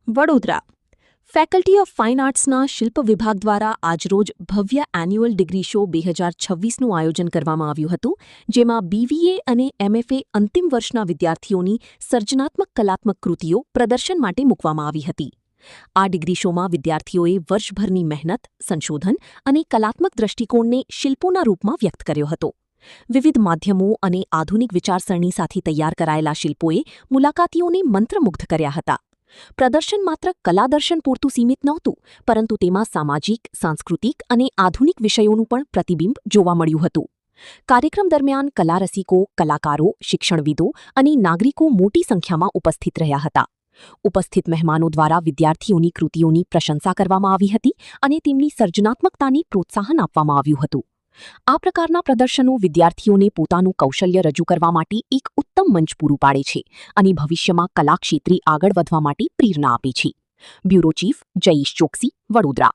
Vadodara faculty of fine આર્ટ્સના શિલ્પ વિભાગ દ્વારા આજરોજ ભવ્ય એન્યુઅલ ડિગ્રી શો 2026નું આયોજન કરવામાં આવ્યું હતું, જેમાં બીવીએ અને એમએફએ અંતિમ વર્ષના વિદ્યાર્થીઓની સર્જનાત્મક કલાત્મક કૃતિઓ પ્રદર્શન માટે મૂકવામાં આવી હતી. આ ડિગ્રી શોમાં વિદ્યાર્થીઓએ વર્ષભરની મહેનત, સંશોધન અને કલાત્મક દૃષ્ટિકોણને શિલ્પોના રૂપમાં વ્યક્ત કર્યો હતો. વિવિધ માધ્યમો અને આધુનિક વિચારસરણી સાથે તૈયાર કરાયેલા શિલ્પોએ મુલાકાતીઓને મંત્રમુગ્ધ કર્યા હતા. પ્રદર્શન માત્ર કલાદર્શન પૂરતું સીમિત નહોતું, પરંતુ તેમાં સામાજિક, સાંસ્કૃતિક અને આધુનિક વિષયોનું પણ પ્રતિબિંબ જોવા મળ્યું હતું. કાર્યક્રમ દરમિયાન કલારસિકો, કલાકારો, શિક્ષણવિદો અને નાગરિકો મોટી સંખ્યામાં ઉપસ્થિત રહ્યા હતા. ઉપસ્થિત મહેમાનો દ્વારા વિદ્યાર્થીઓની કૃતિઓની પ્રશંસા કરવામાં આવી હતી અને તેમની સર્જનાત્મકતાને પ્રોત્સાહન આપવામાં આવ્યું હતું. આ પ્રકારના પ્રદર્શનો વિદ્યાર્થીઓને પોતાનું કૌશલ્ય રજૂ કરવા માટે એક ઉત્તમ મંચ પૂરું પાડે છે અને ભવિષ્યમાં કલા ક્ષેત્રે આગળ વધવા માટે પ્રેરણા આપે છે. Bureau chief Jayesh Choksi, Vadodara.